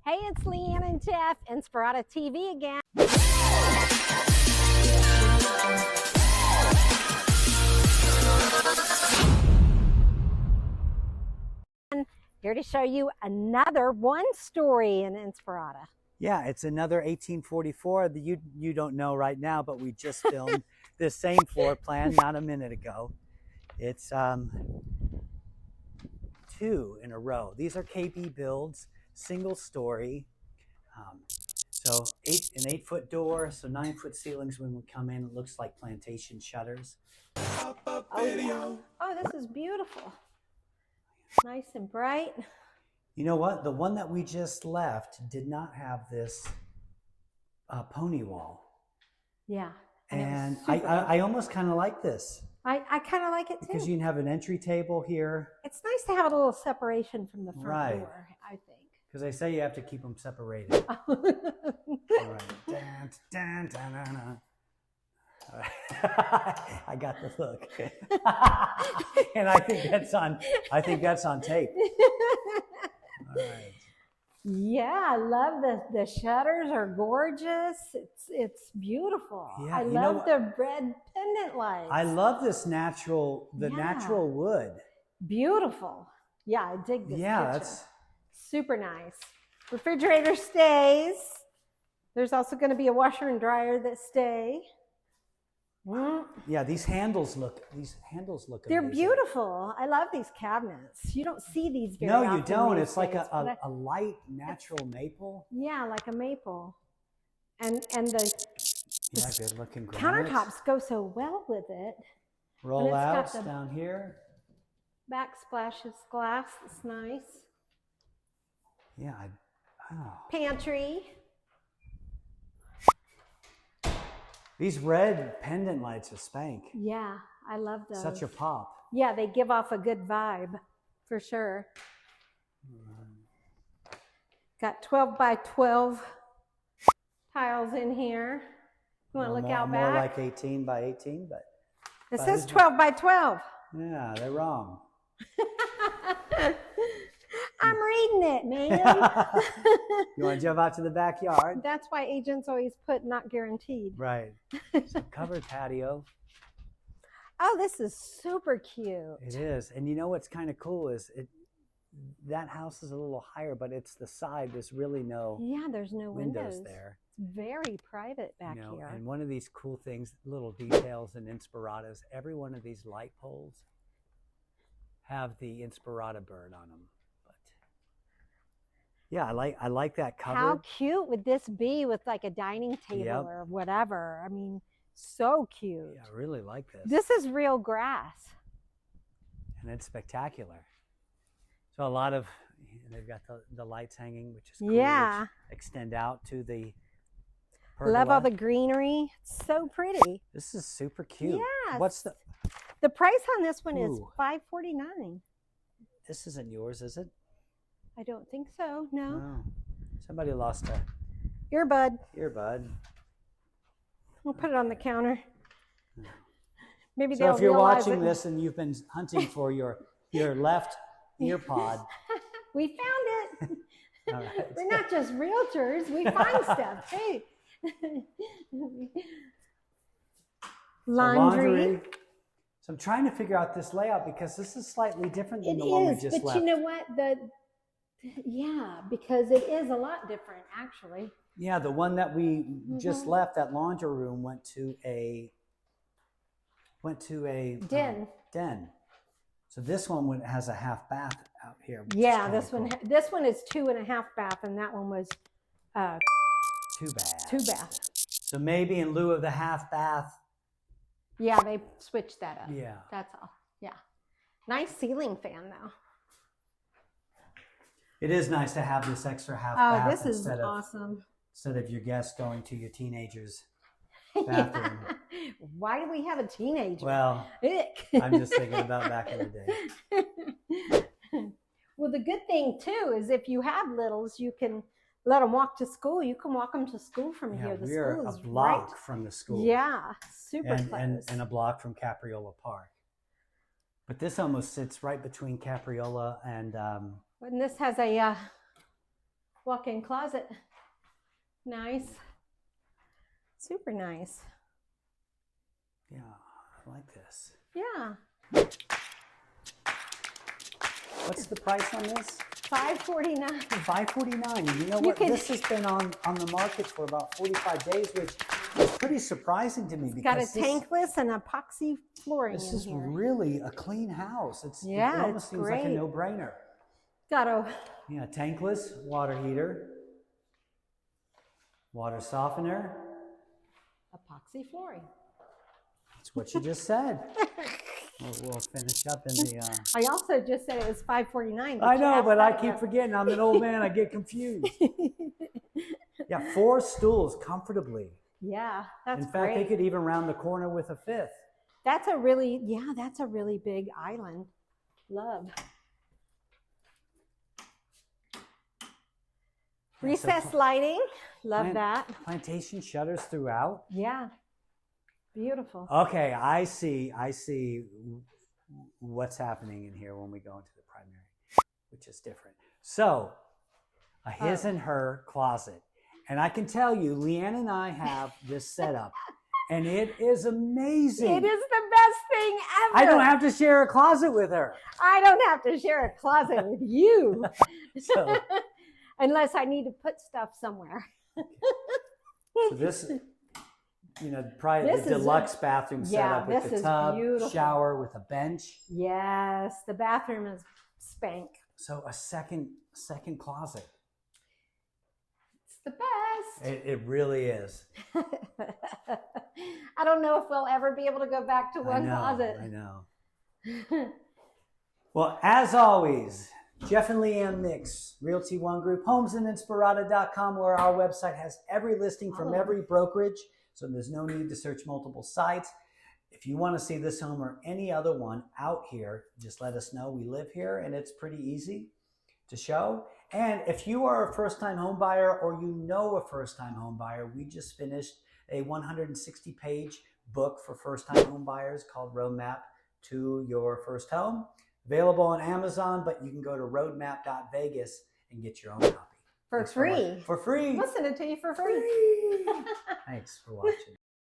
Hey, it's Leanne and Jeff, Inspirada TV again. Here to show you another one story in Inspirada. Yeah, it's another 1844 that you don't know right now, but we just filmed this same floor plan not a minute ago. It's two in a row. These are KB builds, single story. So an 8-foot door, so 9-foot ceilings when we come in. It looks like plantation shutters. Oh, this is beautiful. Nice and bright. You know what? The one that we just left did not have this pony wall. Yeah. And I almost kind of like this. I kind of like it too. Because you can have an entry table here. It's nice to have a little separation from the front door, I think. Because they say you have to keep them separated. All right. Dun, dun, dun, dun, dun. All right. I got the look. And I think that's on tape. All right. Yeah, I love the shutters are gorgeous. It's beautiful. Yeah, I love the red pendant lights. I love this natural wood. Beautiful. Yeah, I dig this. Yeah, picture. That's super nice. Refrigerator stays. There's also going to be a washer and dryer that stay. Yeah, these handles look They're amazing. beautiful. I love these cabinets. You don't see these very often. No, you don't. It's like a light natural maple. Yeah, like a maple. And the good looking countertops go so well with it. Roll outs down here. Backsplashes glass. It's nice. Yeah. Pantry. These red pendant lights are spank. Yeah, I love those. Such a pop. Yeah, they give off a good vibe, for sure. Got 12 by 12 tiles in here. You want to look out back? More like 18 by 18, but... It says 12 by 12. Yeah, they're wrong. I'm reading it, man. You want to jump out to the backyard? That's why agents always put not guaranteed. Right. So covered patio. Oh, this is super cute. It is. And you know what's kind of cool is that house is a little higher, but it's the side. There's really there's no windows there. It's very private back here. And one of these cool things, little details in Inspiradas, every one of these light poles have the Inspirada bird on them. Yeah, I like that cover. How cute would this be with like a dining table or whatever? I mean, so cute. Yeah, I really like this. This is real grass. And it's spectacular. So a lot of, they've got the lights hanging, which is cool. Yeah. Which extend out to the pergola. Love all the greenery. It's so pretty. This is super cute. Yeah. What's the price on this one is $549. This isn't yours, is it? I don't think so, no. Oh. Somebody lost a earbud. We'll put it on the counter. Maybe so if you're watching this and you've been hunting for your left ear pod. We found it. All right. We're not just realtors. We find stuff. Hey. Laundry. So I'm trying to figure out this layout because this is slightly different than the one we just left. But you know what? Yeah, because it is a lot different, actually. Yeah, the one that we just left, that laundry room, went to a den. So this one has a half bath out here. Yeah, this one is 2.5 bath, and that one was 2 bath. 2 bath. So maybe in lieu of the half bath. Yeah, they switched that up. Yeah, that's all. Yeah, nice ceiling fan though. It is nice to have this extra half bath. Oh, this is awesome. Instead of your guests going to your teenager's bathroom. Why do we have a teenager? Well, I'm just thinking about back in the day. Well, the good thing too is if you have littles, you can let them walk to school. You can walk them to school from here. The school is a block from the school. Yeah, super close. And a block from Capriola Park. But this almost sits right between Capriola and... And this has a walk-in closet. Nice. Super nice. Yeah, I like this. Yeah. What's the price on this? $549. $549. You know what? This has been on the market for about 45 days, which is pretty surprising to me. It's got a tankless and epoxy flooring in here. This is really a clean house. It almost seems great. like a no-brainer. Got a tankless water heater, water softener, epoxy flooring. That's what you just said. We'll finish up in the. I also just said it was $549. I know, but I keep forgetting. I'm an old man. I get confused. Yeah, 4 stools comfortably. Yeah, that's In fact, great. they could even round the corner with a 5th. That's a really big island. Love. Recessed lighting. Love that. Plantation shutters throughout. Yeah. Beautiful. Okay, I see what's happening in here when we go into the primary, which is different. So, a his and her closet. And I can tell you, Leanne and I have this set up, and it is amazing. It is the best thing ever. I don't have to share a closet with her. I don't have to share a closet with you. So, unless I need to put stuff somewhere. so this, probably the deluxe bathroom setup with the tub, beautiful. Shower with a bench. Yes, the bathroom is spank. So a second closet. It's the best. It really is. I don't know if we'll ever be able to go back to one closet. I know. Well, as always, Jeff and Leanne Mix, Realty One Group, homesinspirada.com, where our website has every listing from every brokerage, so there's no need to search multiple sites. If you want to see this home or any other one out here, just let us know. We live here, and it's pretty easy to show. And if you are a first-time home buyer or you know a first-time home buyer, we just finished a 160-page book for first-time home buyers called Roadmap to Your First Home. Available on Amazon, but you can go to roadmap.vegas and get your own copy. For free. For free. Listen it to you for free. Thanks for watching.